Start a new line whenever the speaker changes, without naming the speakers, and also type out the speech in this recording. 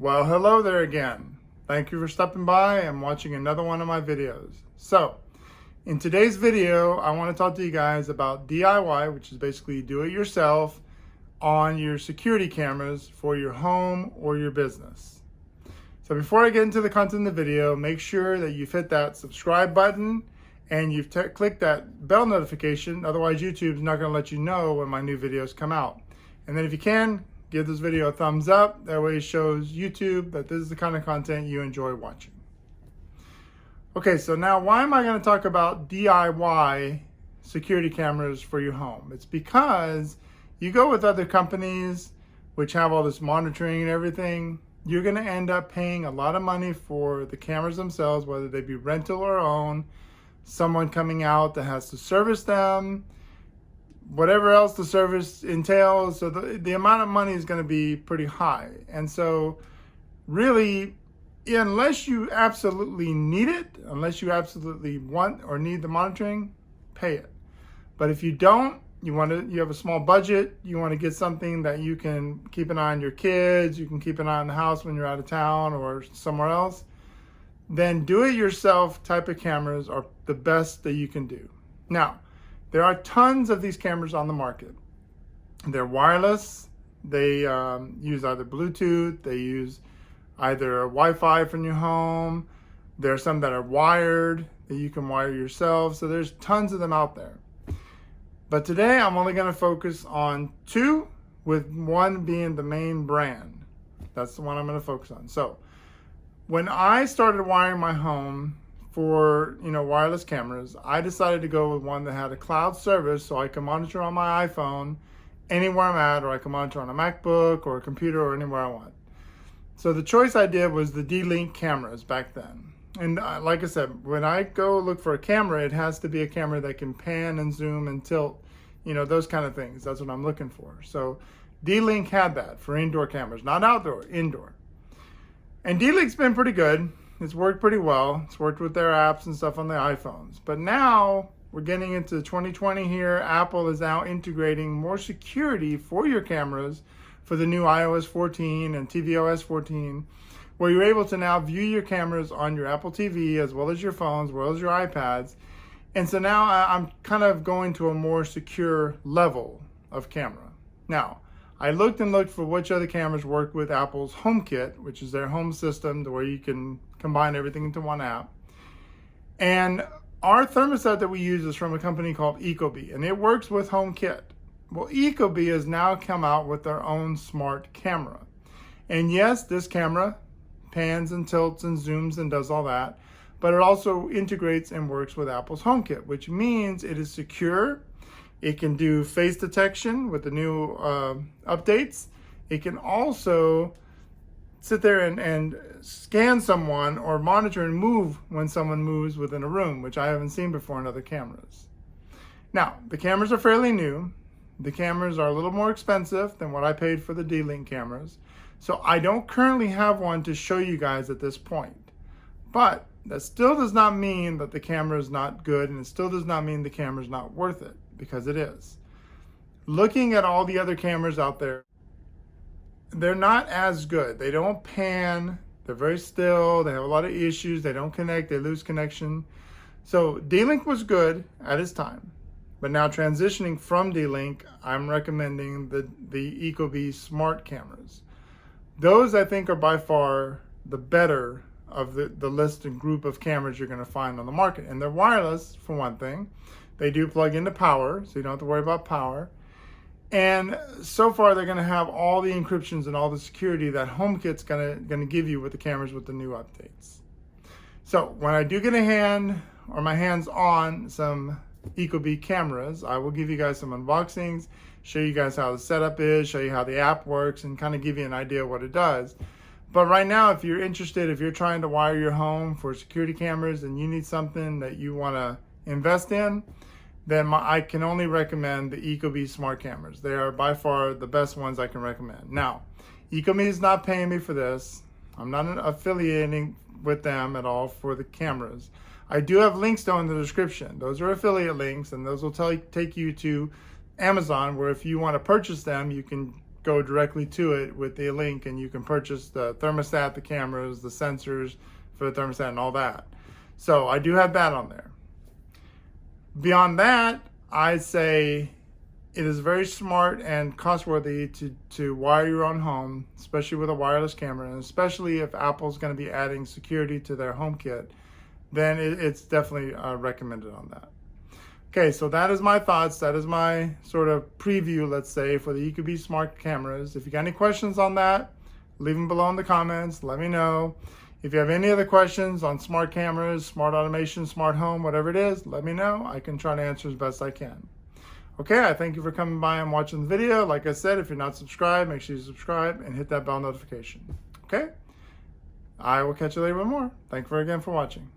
Well, hello there again. Thank you for stopping by and watching another one of my videos. So, in today's video, I want to talk to you guys about DIY, which is basically do it yourself on your security cameras for your home or your business. So before I get into the content of the video, make sure that you've hit that subscribe button and you've clicked that bell notification. Otherwise, YouTube's not going to let you know when my new videos come out. And then if you can, give this video a thumbs up. That way it shows YouTube that this is the kind of content you enjoy watching. Okay, so now why am I going to talk about DIY security cameras for your home? It's because you go with other companies which have all this monitoring and everything, you're going to end up paying a lot of money for the cameras themselves, whether they be rental or own, someone coming out that has to service them, whatever else the service entails. So the amount of money is going to be pretty high. And so really, unless you absolutely need it, unless you absolutely want or need the monitoring, pay it. But if you don't, you have a small budget, you want to get something that you can keep an eye on your kids, you can keep an eye on the house when you're out of town or somewhere else, then do-it-yourself type of cameras are the best that you can do. Now, there are tons of these cameras on the market. They're wireless. They use either Bluetooth, they use either Wi-Fi from your home. There are some that are wired that you can wire yourself. So there's tons of them out there. But today I'm only going to focus on two, with one being the main brand. That's the one I'm going to focus on. So when I started wiring my home for wireless cameras, I decided to go with one that had a cloud service so I can monitor on my iPhone anywhere I'm at, or I can monitor on a MacBook or a computer or anywhere I want. So the choice I did was the D-Link cameras back then. And like I said, when I go look for a camera, it has to be a camera that can pan and zoom and tilt, those kind of things. That's what I'm looking for. So D-Link had that for indoor cameras, not outdoor, indoor. And D-Link's been pretty good. It's worked pretty well. It's worked with their apps and stuff on the iPhones. But now we're getting into 2020 here. Apple is now integrating more security for your cameras for the new iOS 14 and tvOS 14, where you're able to now view your cameras on your Apple TV as well as your phones, as well as your iPads. And so now I'm kind of going to a more secure level of camera. Now, I looked for which other cameras work with Apple's HomeKit, which is their home system where you can combine everything into one app. And our thermostat that we use is from a company called Ecobee, and it works with HomeKit. Well, Ecobee has now come out with their own smart camera. And yes, this camera pans and tilts and zooms and does all that, but it also integrates and works with Apple's HomeKit, which means it is secure. It can do face detection with the new updates. It can also sit there and scan someone or monitor and move when someone moves within a room, which I haven't seen before in other cameras. Now, the cameras are fairly new. The cameras are a little more expensive than what I paid for the D-Link cameras. So I don't currently have one to show you guys at this point. But that still does not mean that the camera is not good, and it still does not mean the camera is not worth it, because it is. Looking at all the other cameras out there, they're not as good. They don't pan, they're very still, they have a lot of issues, they don't connect, they lose connection. So D-Link was good at its time. But now transitioning from D-Link, I'm recommending the Ecobee Smartcameras. Those, I think, are by far the better of the list and group of cameras you're going to find on the market. And they're wireless, for one thing. They do plug into power, so you don't have to worry about power. And so far, they're going to have all the encryptions and all the security that HomeKit's going to give you with the cameras with the new updates. So when I do get my hands on some Ecobee cameras, I will give you guys some unboxings, show you guys how the setup is, show you how the app works, and kind of give you an idea of what it does. But right now, if you're interested, if you're trying to wire your home for security cameras and you need something that you want to invest in, then I can only recommend the Ecobee Smartcameras. They are by far the best ones I can recommend. Now, Ecobee is not paying me for this. I'm not affiliating with them at all for the cameras. I do have links down in the description. Those are affiliate links, and those will take you to Amazon, where if you want to purchase them, you can go directly to it with a link, and you can purchase the thermostat, the cameras, the sensors for the thermostat, and all that. So I do have that on there. Beyond that, I'd say it is very smart and cost-worthy to wire your own home, especially with a wireless camera, and especially if Apple's going to be adding security to their HomeKit, then it's definitely recommended on that. Okay, so that is my thoughts. That is my sort of preview, let's say, for the Ecobee Smart Cameras. If you got any questions on that, leave them below in the comments. Let me know. If you have any other questions on smart cameras, smart automation, smart home, whatever it is, let me know. I can try to answer as best I can. Okay, I thank you for coming by and watching the video. Like I said, if you're not subscribed, make sure you subscribe and hit that bell notification. Okay? I will catch you later with more. Thank you again for watching.